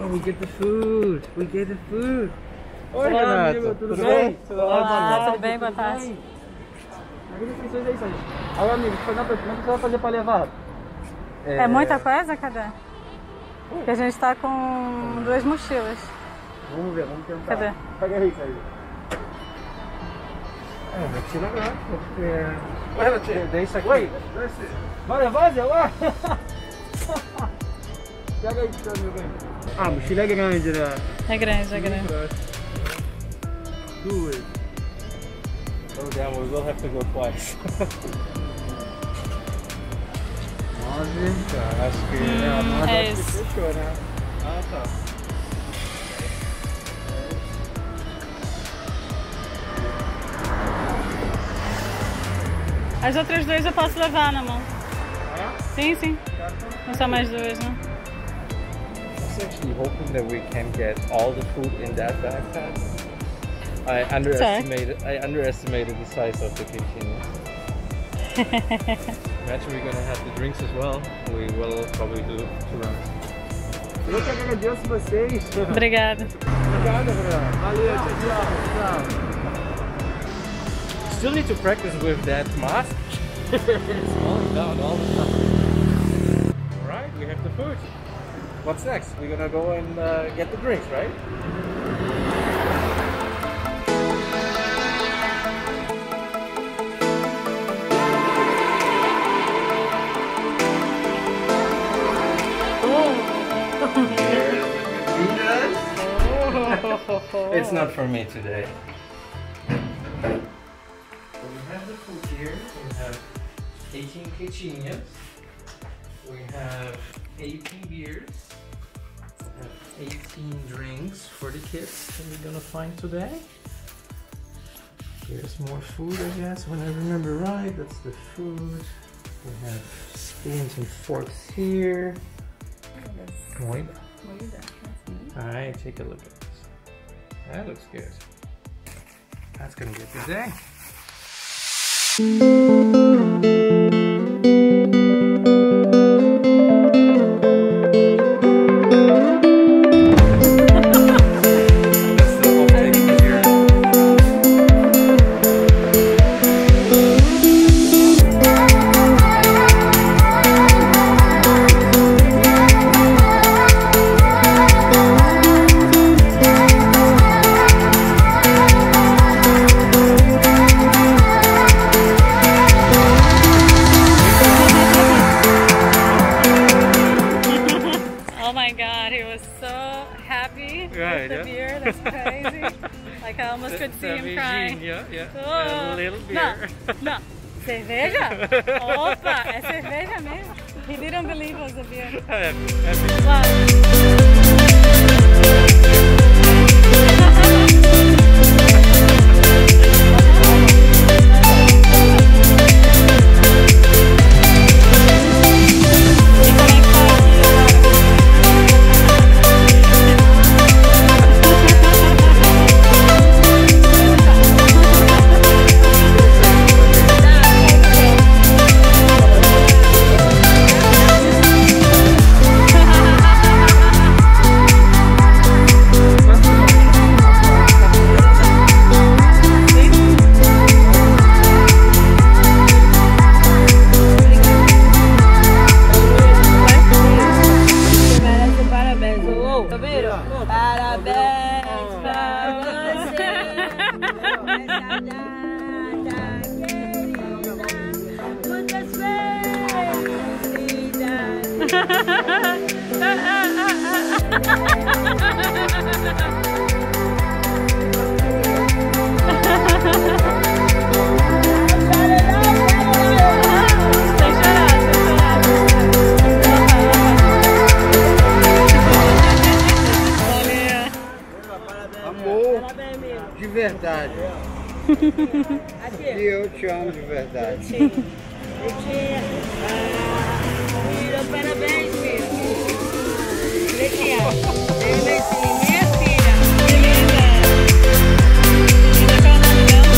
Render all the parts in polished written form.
Oh, we get the food. We get the food. Oi, Olá, Renato. amigo, tudo Tudo bem? bem? Olá, tudo bem? Boa tarde. As inscrições aí, Sandra. Aí, amigo, deixa eu fazer uma pergunta. Como que você vai fazer pra levar? É muita coisa, cadê? Porque a gente tá com 2 mochilas. Vamos ver, vamos tentar. Cadê? Pega aí, Sandra. Mochila grande, porque... Oi, Renato, deixa aqui. Oi, vai, Zé, lá. Pega aí, seu amigo. Ah, mochila é grande, né? É grande, é grande. Duas. Oh, damn, we will have to go twice. 9. Tá, acho que... É isso. Fechou, né? Ah, tá. As outras 2 eu posso levar na mão. É? Sim, sim. Não são mais 2, né? I was actually hoping that we can get all the food in that backpack. I underestimated the size of the kitchen. Imagine we're gonna have the drinks as well. We will probably do 2 rounds. Eu que agradeço vocês. Obrigada. Obrigado, Bruno. Valeu, tchau. Still need to practice with that mask. It's falling down all the time. Alright, we have the food. What's next? We're gonna go and get the drinks, right? It's not for me today. So we have the food here. We have 18 queijinhas. We have 18 beers. We have 18 drinks for the kids that we're gonna find today. Here's more food, I guess, when I remember right. That's the food. We have spoons and forks here. Moida. Alright, take a look at this. That looks good. That's gonna get the day. Like I almost could see him crying. Yeah. Oh. A little beer. Não. Cerveja? Opa, é cerveja mesmo? He didn't believe it was a beer. De verdade. E eu te amo de verdade. Filho, parabéns, filho. Letinha, minha filha. Que linda. Ainda qual é o nome dela?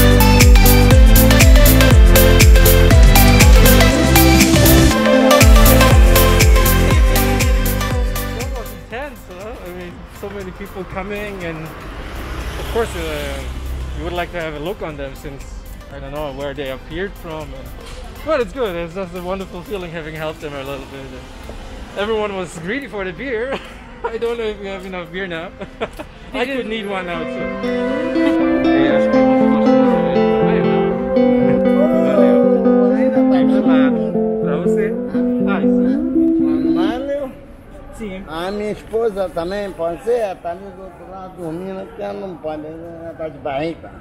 Almost 10. sense, huh? I mean, so many people coming, and of course you would like to have a look on them since I don't know where they appeared from. But it's good. It's just a wonderful feeling having helped them a little bit. Everyone was greedy for the beer. I don't know if we have enough beer now. I could need one now too. They asked me what was A minha esposa também pode ser, ela tá ali do outro lado dormindo, porque ela não pode, ela tá de barriga.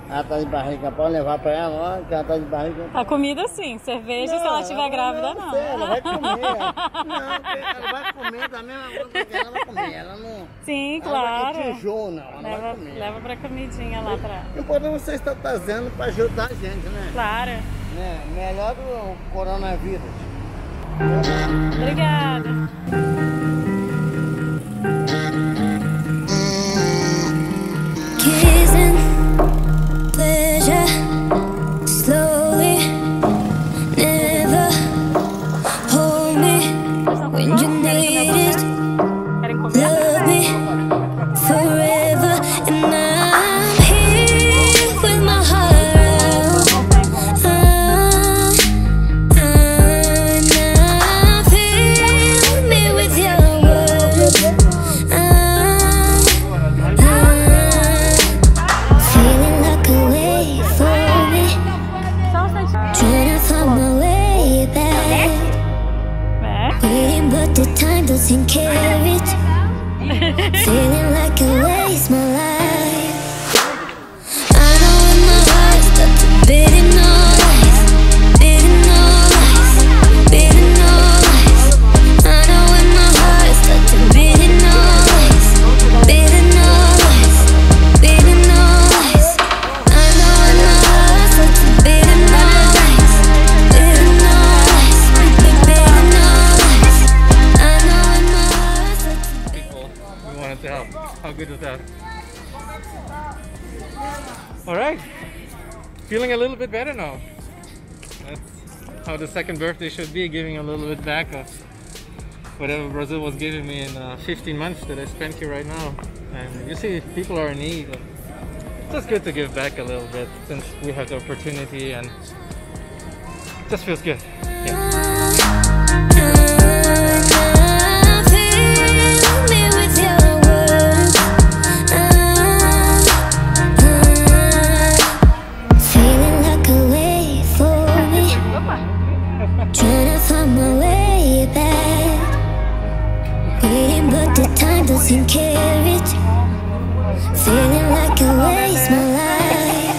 Ela tá de barriga, pode levar pra ela, ó, que ela tá de barriga. A comida sim, cerveja não, se ela estiver grávida não. Ela vai comer. Não, ela vai comer da mesma coisa que ela vai comer. Ela não. Sim, claro. Ela não vai comer. Leva pra comidinha lá pra. O importante você está trazendo pra ajudar a gente, né? Claro. Né? Melhor do coronavírus. Obrigada. Kissing, pleasure, slowly, never hold me when you need it. Love me forever, and I'm here with my heart out. Now fill me with your words. Feeling like a wave for me, trying to find my way back, waiting but the time doesn't carry it. Feeling like I waste my life. I know in my heart stuck to bidding all lies, bidding all lies, bidding all lies. I know in my heart stuck to bidding all lies, bidding all lies, bidding all lies. I know in my heart stuck to bidding all lies, bidding all lies, bidding all lies. I know in my heart stuck to people we wanted to help. How good is that? Alright, feeling a little bit better now. That's how the second birthday should be, giving a little bit back of whatever Brazil was giving me in 15 months that I spent here right now. And you see, people are in need. It's just good to give back a little bit since we have the opportunity, and it just feels good. Yeah. Doesn't care it, feeling like I waste my life.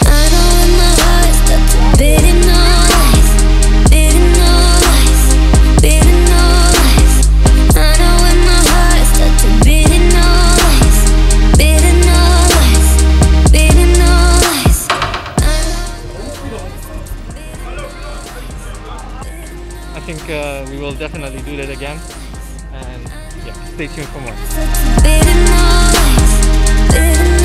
I know in my heart stuck to bidding all lies, bidding all lies, bidding all lies. I know in my heart stuck to bidding all lies, bidding all lies, bidding all lies. I think we will definitely do that again. And yeah, stay tuned for more. Bidding all lies, bidding